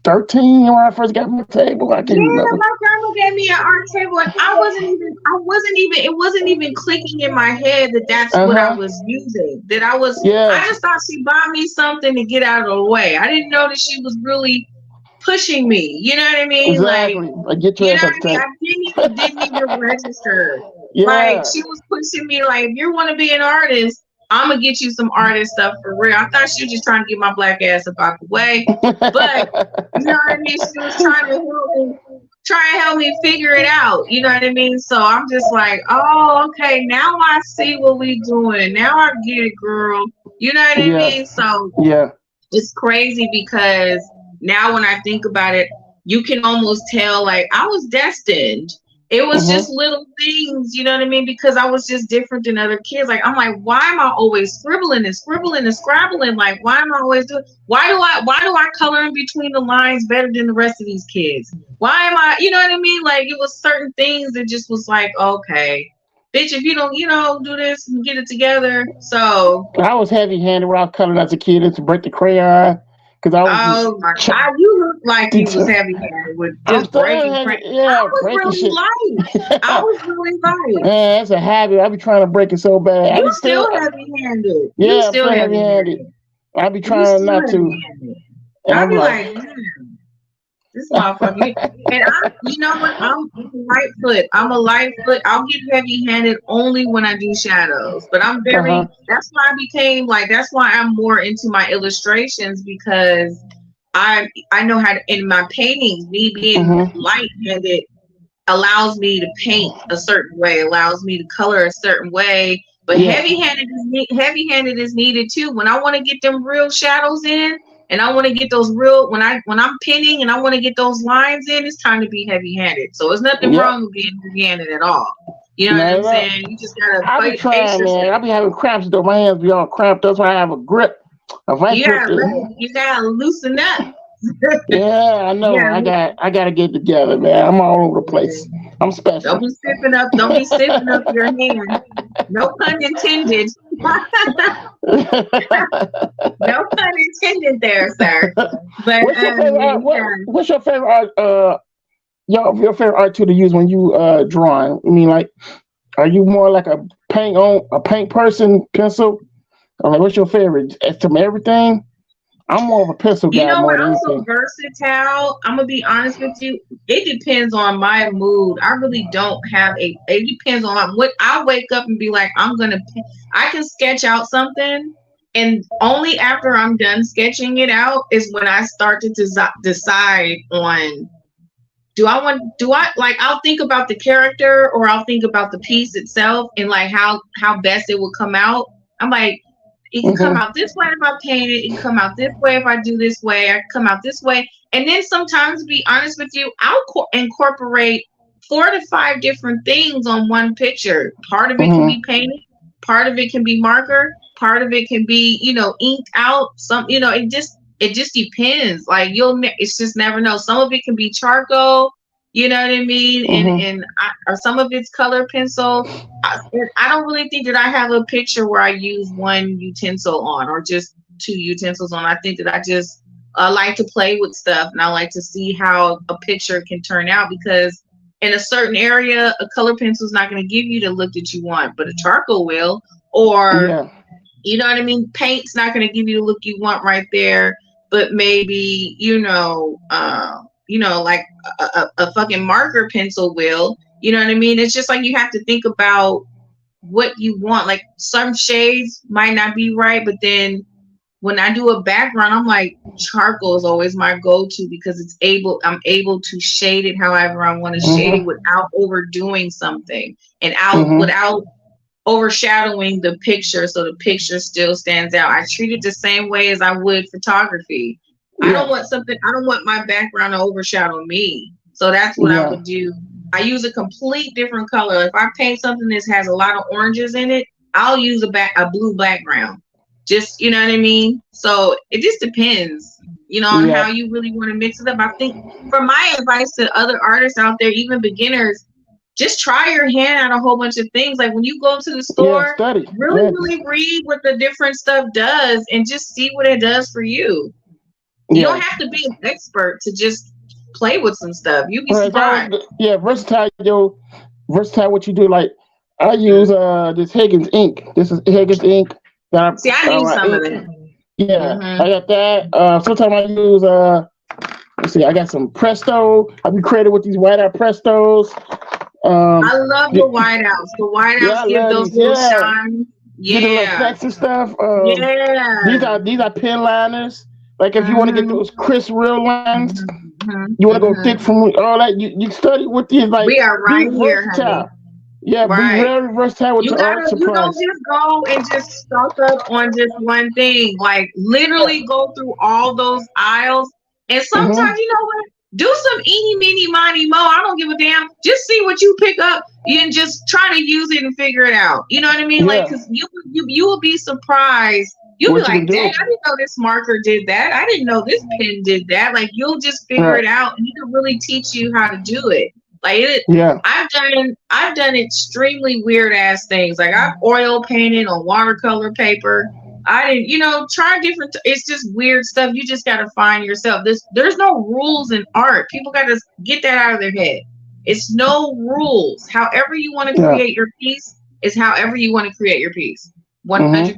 13 when I first got my table. I can't Yeah, remember. my grandma gave me an art table, and it wasn't even clicking in my head that that's Uh what I huh. was using. I Yeah, just thought she bought me something to get out of the way. I didn't know that she was really pushing me. You know what I mean? Like, exactly. I get you your know ass what off I the mean? table. I didn't even register. Like, Yeah. she was pushing me, like, if you want to be an artist, I'm gonna get you some artist stuff for real. I thought she was just trying to get my black ass up out the way, but you know what I mean? She was trying to help me figure it out. You know what I mean? So I'm just like, oh, okay, now I see what we doing. Now I get it, girl. You know what I Yeah. mean? So Yeah. it's crazy because now when I think about it, you can almost tell like I was destined. It was just Mm-hmm. little things, you know what I mean? Because I was just different than other kids. Like I'm like, why am I always scribbling and scribbling and scrabbling? Like, why am I always doing? Why do I color in between the lines better than the rest of these kids? Why am I? You know what I mean? Like it was certain things that just was like, okay, bitch, if you don't, do this and get it together. So I was heavy handed when I was coloring as a kid. It's to break the crayon because I was oh my ch- God, you look like you was heavy handed with I'm just still breaking heavy. crayon. I Yeah, was breaking really shit. light. I was really light. Man, that's a habit. I be trying to break it so bad. I You be still still, heavy handed. You yeah, I'm still still heavy heavy handed. handed. I be You trying still not heavy to, handed. and I I'm be like, like, damn, this motherfucker. And you know what? I'm light foot. I'm a light foot. I'll get heavy handed only when I do shadows. But I'm uh-huh. that's why I became like, that's why I'm more into my illustrations because I know how to, in my paintings, me being Mm-hmm. light-handed allows me to paint a certain way, allows me to color a certain way. But Yeah. heavy-handed is needed too. When I want to get them real shadows in, and I want to get those real when I'm pinning and I want to get those lines in, it's time to be heavy-handed. So there's nothing Yep. wrong with being heavy-handed at all. You know what Not I'm at all. saying? You just gotta I be pace trying, man. yourself. I be having cramps though. My hands be all cramped. That's why I have a grip. If I grip it, You gotta loosen up. yeah, I know. Yeah. I gotta get together, man. I'm all over the place. I'm special. Don't be stiffing up your hand. No pun intended. No pun intended there, sir. But What's your favorite art? yeah. What's your favorite art? Your favorite art tool to use when you drawing? I mean, like, are you more like a paint person, pencil? Or like, what's your favorite? As to everything, I'm more of a pencil You guy know more what? than I'm so anything. versatile. I'm gonna be honest with you. It depends on my mood. I really don't have a. It depends on what I wake up and be like. I can sketch out something, And only after I'm done sketching it out is when I start to decide on, do I like, I'll think about the character or I'll think about the piece itself and like how best it would come out. I'm like, it can come out this way if I paint it. It can come out this way if I do this way. I can come out this way. And then sometimes, to be honest with you, I'll incorporate 4 to 5 different things on one picture. Part of it can be painted. Part of it can be marker. Part of it can be, inked out. Some, it just depends. Like it's just never know. Some of it can be charcoal. You know what I mean? And or some of it's color pencil. I don't really think that I have a picture where I use one utensil on or just 2 utensils on. I think that I just like to play with stuff, and I like to see how a picture can turn out, because in a certain area, a color pencil is not going to give you the look that you want, but a charcoal will. Or, you know what I mean? Paint's not going to give you the look you want right there, but maybe, like a fucking marker pencil will. You know what I mean? It's just like you have to think about what you want. Like some shades might not be right, but then when I do a background, I'm like, charcoal is always my go-to because I'm able to shade it however I want to shade it without overdoing something and without overshadowing the picture, so the picture still stands out. I treat it the same way as I would photography. I don't want my background to overshadow me. So that's what I would do. I use a complete different color. If I paint something that has a lot of oranges in it, I'll use a blue background. Just, you know what I mean? So it just depends, on how you really want to mix it up. I think for my advice to other artists out there, even beginners, just try your hand at a whole bunch of things. Like when you go to the store, really read what the different stuff does and just see what it does for you. You don't have to be an expert to just play with some stuff. You'd be surprised. Versatile what you do. Like I use this Higgins ink. This is Higgins ink. I need some of it. Yeah, I got that. Sometimes I use I got some Presto. I've been creative with these whiteout Prestos. I love the whiteouts. The whiteouts give those little shines. Yeah, the little effects and stuff. These are pen liners. Like if you want to get those crisp real lines, you want to go thick from all that. You study with these like we are right here, honey. Yeah, be very versatile with your art supplies. You don't just go and just stock up on just one thing. Like literally go through all those aisles. And sometimes, you know what? Do some eeny, meeny, miny, mo. I don't give a damn. Just see what you pick up and just try to use it and figure it out. You know what I mean? Like, because you will be surprised. You'll be like, dang, I didn't know this marker did that. I didn't know this pen did that. Like, you'll just figure it out, and it'll really teach you how to do it. Like, I've done extremely weird ass things. Like, I've oil painted on watercolor paper. I didn't, try different. It's just weird stuff. You just got to find yourself. There's no rules in art. People got to get that out of their head. It's no rules. However you want to create your piece is however you want to create your piece. 100%.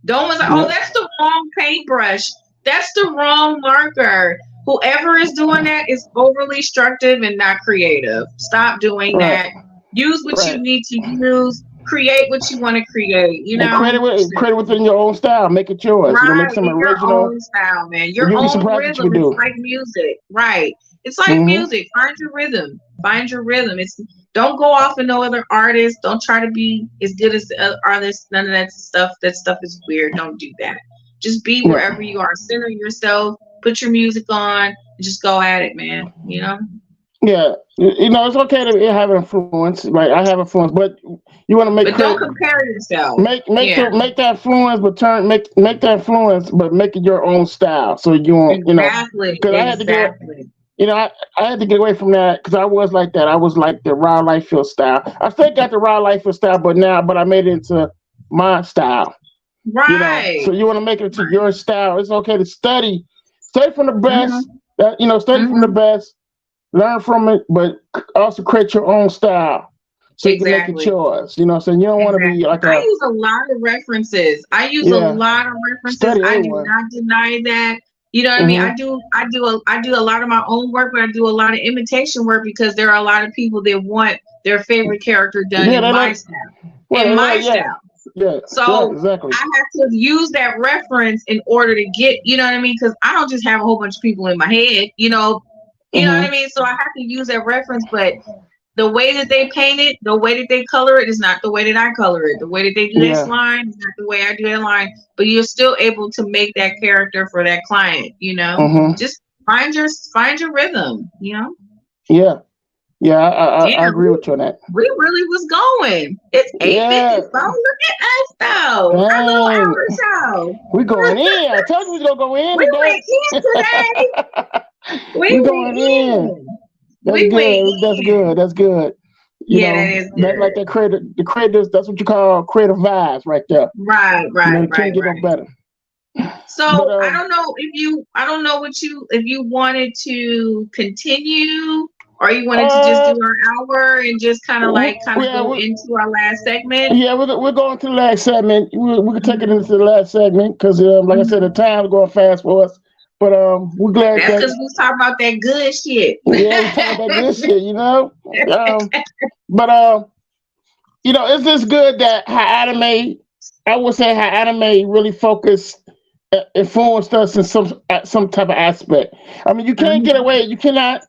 Don't was like, oh, that's the wrong paintbrush. That's the wrong marker. Whoever is doing that is overly destructive and not creative. Stop doing that. Use what you need to use. Create what you want to create. Create within your own style. Make it yours. Make some original. Your own style, man. Your own rhythm. It's like music, right? It's like music. Find your rhythm. Find your rhythm. Don't go off of no other artist. Don't try to be as good as the other artists. None of that stuff. That stuff is weird. Don't do that. Just be wherever you are. Center yourself. Put your music on. And just go at it, man. Yeah, it's okay to have influence. Like I have influence, but you want to make. But don't compare yourself. Make that influence, but make that influence, but make it your own style. So you want, exactly. Because I had to get, I had to get away from that because I was like that. I was like the Raw Liefeld style. I still got the Raw Liefeld style, but I made it into my style. Right. So you want to make it to your style. It's okay to study from the best. Study from the best. Learn from it, but also create your own style. So you can make it yours. You know what I'm saying? You don't want to be like I use a lot of references. I do not deny that. You know what I mean? I do a lot of my own work, but I do a lot of imitation work because there are a lot of people that want their favorite character done in my style. Yeah. So Exactly. I have to use that reference in order to get, you know what I mean? Because I don't just have a whole bunch of people in my head, you know what I mean? So I have to use that reference, but the way that they paint it, the way that they color it is not the way that I color it. The way that they do that line is not the way I do that line. But you're still able to make that character for that client, you know? Just find your rhythm, you know? Yeah. Yeah, I agree with you on that. We really was going. It's 8:50. So look at us though. Our little hour show. We going in. I told you we was gonna go in. We went in today. We going in. That's good. You know, that is good. That like that the creators, that's what you call creative vibes right there. Right. Can't get no better. So but, I don't know if you wanted to continue or you wanted to just do our hour and just kind of go into our last segment. Yeah, we're going to the last segment. We can take it into the last segment because, like I said, the time's going fast for us. But we're glad that's because we talk about that good shit. Yeah, we talk about that good shit, you know. But you know, it's just good that how anime really influenced us in some type of aspect. I mean, you can't get away. You cannot.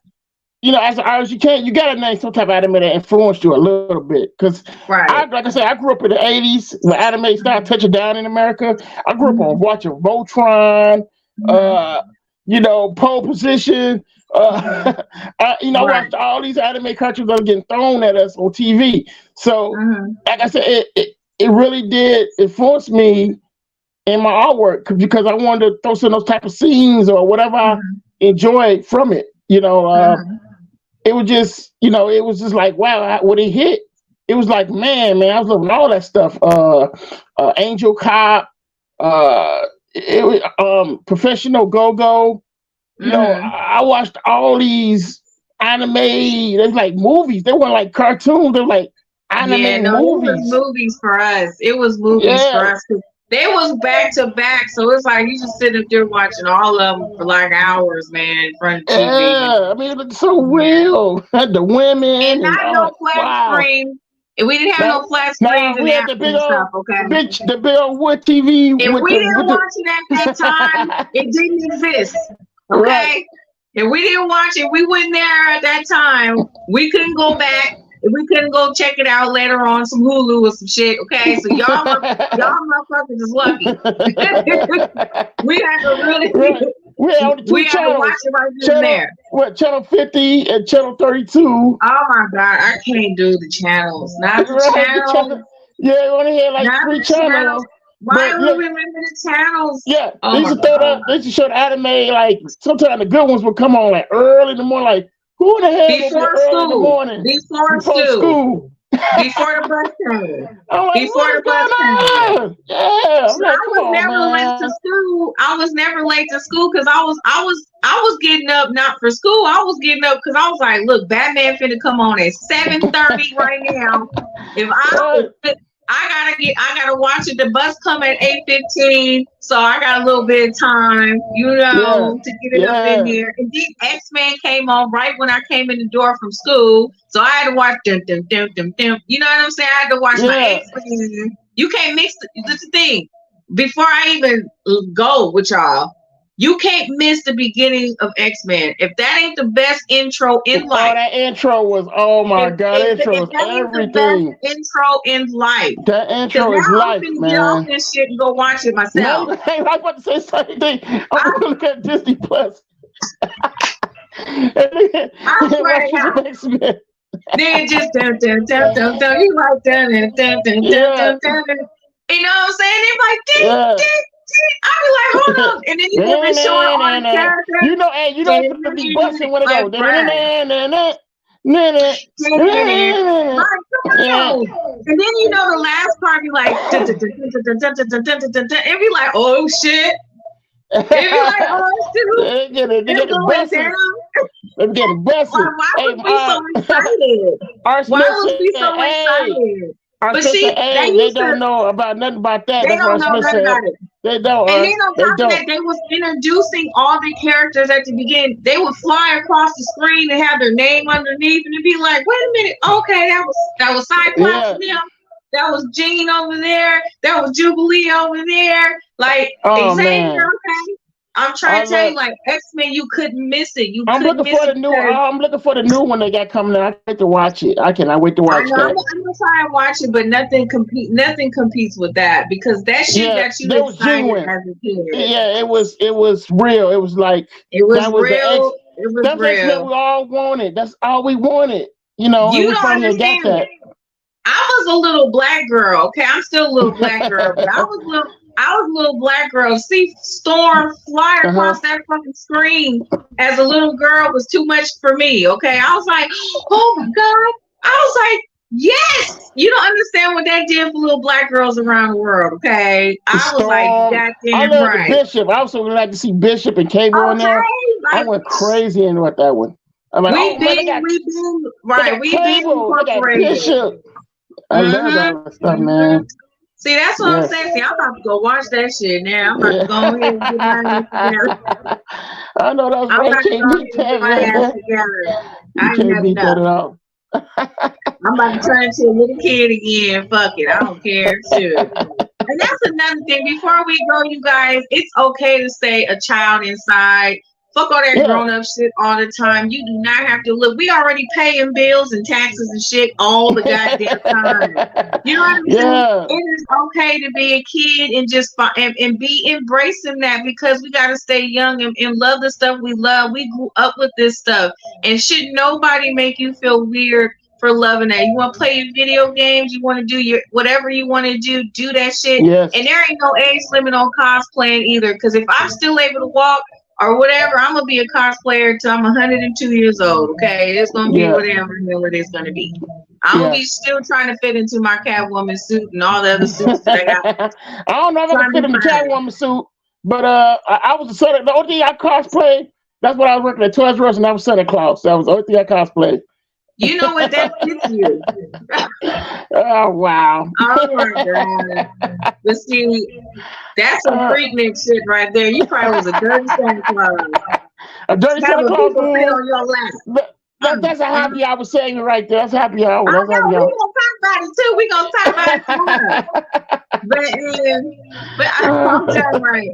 You know, as an artist, you gotta name some type of anime that influenced you a little bit. Because, like I said, I grew up in the '80s when anime started touching down in America. I grew up on watching Voltron, you know, Pole Position. I watched all these anime cartoons that are getting thrown at us on TV. So, like I said, it really did influence me in my artwork because I wanted to throw some of those type of scenes or whatever I enjoyed from it. You know, it was just, you know, it was just like, wow, when it hit, it was like, man, I was loving all that stuff. Angel Cop, Professional Go-Go. You know, I watched all these anime. They was like movies. They weren't like cartoons. They were like anime movies. It was movies for us. It was movies for us. They was back to back, so it's like you just sitting up there watching all of them for like hours, man, in front of TV. Yeah, I mean, it looked so real. The women and not no flat screen. And we didn't have no flat screens and had the big old stuff. Okay, the big old wood TV. If we didn't watch it at that time, it didn't exist. Okay, right. If we didn't watch it, we went there at that time. We couldn't go back. We couldn't go check it out later on some Hulu or some shit. Okay, so y'all motherfuckers is lucky. We had to really, we had to watch it right there. What, channel 50 and channel 32? Oh my god, I can't do the channels. Not the channels. Yeah, you only had like 3 channels. Why do we remember the channels? Yeah, they used to show the anime like sometimes the good ones would come on like early in the morning, like. Who the hell before school? In the morning? Before school. Before the bus came. Before the bus came. Yeah. So I was never late to school. I was never late to school because I was getting up not for school. I was getting up because I was like, look, Batman finna come on at 7:30 right now. If I gotta watch it. The bus come at 8:15, so I got a little bit of time, you know, to get it up in here. And then X-Men came on right when I came in the door from school, so I had to watch them. You know what I'm saying? I had to watch my X-Men. You can't mix. This the thing. Before I even go with y'all, you can't miss the beginning of X-Men. If that ain't the best intro in life. Oh, that intro was, oh my God, that intro was everything. The best intro in life. That intro is life, man. Get off this shit and go watch it myself. I was about to say the same thing. I'm going to look at Disney Plus. I swear to God. Then just you like you know what I'm saying? They're like, I be like, hold on, and then you will be showing all the characters. You know, it's gonna be busting when it goes. And then you know the last part be like, and be like, oh shit. And be like, oh shit. They're getting busted. Why would we so excited? Why would we so excited? But see, they don't know about nothing about that. They don't know nothing about it. They don't. And then on top of that, they was introducing all the characters at the beginning. They would fly across the screen and have their name underneath, and it'd be like, "Wait a minute, okay, that was Cyclops." Yeah. That was Jean over there. That was Jubilee over there. Like Oh Xavier, man, okay? I'm I trying to tell love. you, like X-Men, you couldn't miss it. You I'm couldn't looking miss for it the new. because I'm looking for the new one they got coming out. I can't wait to watch it. I cannot wait to I watch know that. I'm gonna try and watch it, but nothing competes with that because that shit Yeah, got you that was excited genuine. as a kid. Yeah, it was real. It was like It was that was the X. real. It was That's X-Men real. we all wanted. That's all we wanted. You know, and You we don't finally got understand. that. I was a little black girl. Okay, I'm still a little black girl, but I was a little black girl. See Storm fly Uh-huh. across that fucking screen as a little girl was too much for me. Okay, I was like, oh my god. I was like, yes. You don't understand what that did for little black girls around the world. Okay, The I was like, Storm. I goddamn love the right. Bishop. I also would like to see Bishop and Cable on there. Okay, I like went crazy into it, that one. I'm like, oh man, they got we been Cable, they got incorporated. Bishop. I love Mm-hmm. all that stuff, man. See, that's what I'm Yes. saying. See, I'm about to go watch that shit now. I'm about to go ahead and get my ass together. I know that's I'm right. about to Can't go beat ahead and get that, my ass man. together. You I ain't can't had beat that enough. at all. I'm about to turn into a little kid again. Fuck it. I don't care. Shit. And that's another thing. Before we go, you guys, it's okay to stay a child inside. Fuck all that Yeah. grown up shit all the time. You do not have to look. We already paying bills and taxes and shit all the goddamn time. You know what I'm saying? Yeah. It is okay to be a kid and just and be embracing that because we got to stay young and love the stuff we love. We grew up with this stuff, and should nobody make you feel weird for loving that. You want to play your video games, you want to do your whatever you want to do that shit. Yes. And there ain't no age limit on cosplaying either. Because if I'm still able to walk or whatever, I'm gonna be a cosplayer till I'm 102 years old. Okay, it's gonna be Yeah. whatever the hell it is gonna be. I'm gonna Yeah. be still trying to fit into my Catwoman suit and all the other suits that I got. I don't know if I Trying can fit to in the find. Catwoman suit, but I was the only thing I cosplayed. That's what I was working at Toys R Us, and I was Santa Claus. That was the only thing I cosplayed. You know what? That fits you. Oh wow. Oh my god. But see, that's some freaknik shit right there. You probably was a dirty Santa Claus. A dirty Have Santa a Claus. people sit on your lap. That's a happy hour saying right there. That's a happy hour. I That's know happy we're hour. gonna talk about it too. We're gonna talk about it tomorrow. But I'm telling right.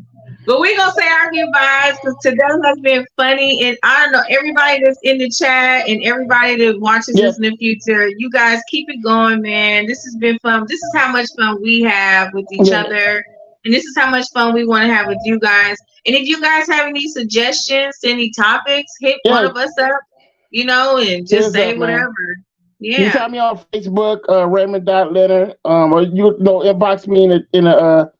But we're gonna say our goodbyes because today has been funny, and I don't know everybody that's in the chat and everybody that watches this in the future. You guys keep it going, man. This has been fun. This is how much fun we have with each other, and this is how much fun we want to have with you guys. And if you guys have any suggestions, any topics, hit one of us up, you know, and just say whatever. Yeah. You can find me on Facebook, Raymond.Leonard, or you know, inbox me in the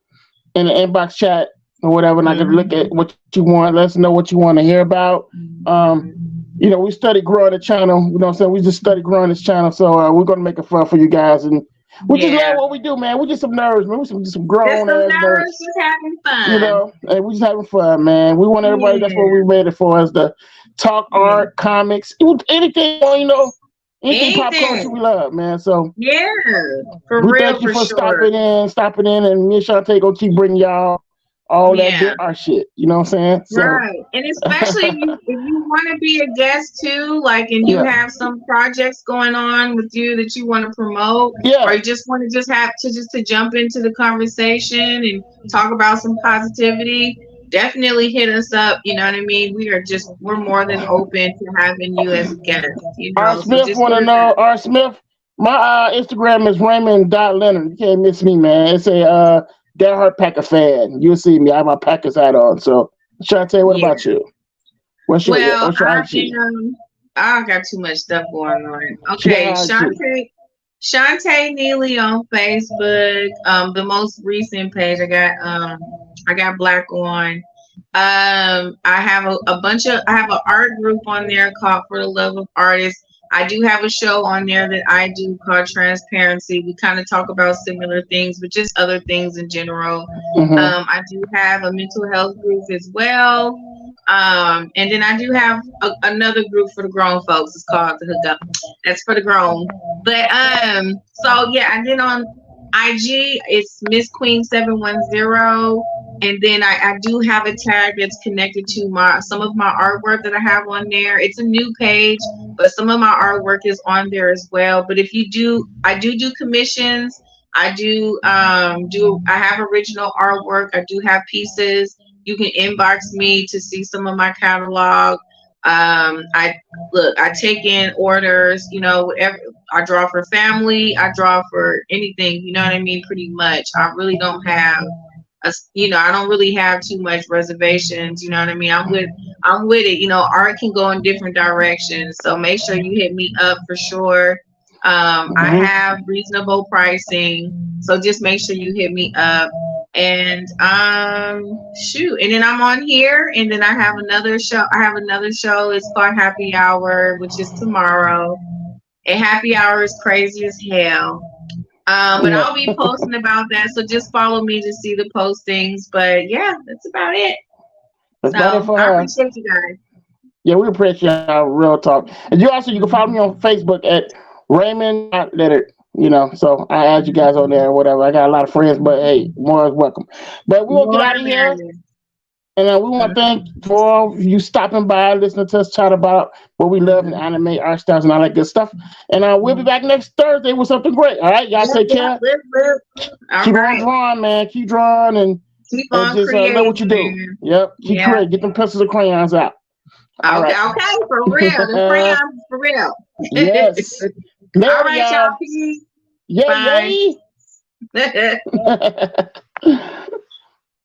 inbox chat or whatever, and I can look at what you want. Let us know what you want to hear about. You know, we study growing the channel. You know what I'm saying? We just study growing this channel, so we're gonna make it fun for you guys, and we just love what we do, man. We're just some nerds, man. We're some grown ass nerds. Just having fun. You know, and we just having fun, man. We want everybody. That's what we made it for, us to talk art, comics, anything, you know. Anything pop culture we love, man. So for we real, thank you for sure. stopping in, and me and Shantae gonna keep bringing y'all all that good art shit. You know what I'm saying? So, right, and especially if you want to be a guest too, like, and you have some projects going on with you that you want to promote, or you just want to jump into the conversation and talk about some positivity. Definitely hit us up. You know what I mean? We're more than open to having you as a guest. You know, R. Smith want to know. R. Smith, my Instagram is Raymond.Leonard. You can't miss me, man. It's a diehard Packer fan. You'll see me. I have my Packers hat on. So, Shantae, what about you? What's your IG? I got too much stuff going on. Okay, Shantae Neely on Facebook. The most recent page I got Black on. I have I have an art group on there called For the Love of Artists. I do have a show on there that I do called Transparency. We kind of talk about similar things, but just other things in general. I do have a mental health group as well. And then I do have another group for the grown folks. It's called The Hookup. That's for the grown. But so yeah, and then on IG it's Miss Queen 710, and then I do have a tag that's connected to some of my artwork that I have on there. It's a new page, but some of my artwork is on there as well. But if you do, I do commissions. I do I have original artwork. I do have pieces. You can inbox me to see some of my catalog. I take in orders, whatever. I draw for family, I draw for anything, you know what I mean? Pretty much. I really don't have I don't really have too much reservations, you know what I mean? I'm with it. Art can go in different directions. So make sure you hit me up for sure. I have reasonable pricing. So just make sure you hit me up. And shoot. And then I'm on here, and then I have another show. It's called Happy Hour, which is tomorrow. And Happy Hour is crazy as hell. But I'll be posting about that. So just follow me to see the postings. But yeah, that's about it. I appreciate you guys. Yeah, we appreciate y'all, real talk. And you can follow me on Facebook at Raymond Leonard. So I add you guys on there or whatever. I got a lot of friends, but hey, more is welcome. But we will get out of here. And we want to thank for all of you stopping by, listening to us chat about what we love in anime, art styles, and all that good stuff. And we'll be back next Thursday with something great. All right, y'all take care. Keep on drawing, man. Keep drawing and keep on just creating, know what you do. Man. Yep. Keep creating. Get them pencils and crayons out. Okay, for real. The crayons for real. Yes. All right, y'all. Peace. Yay. Bye.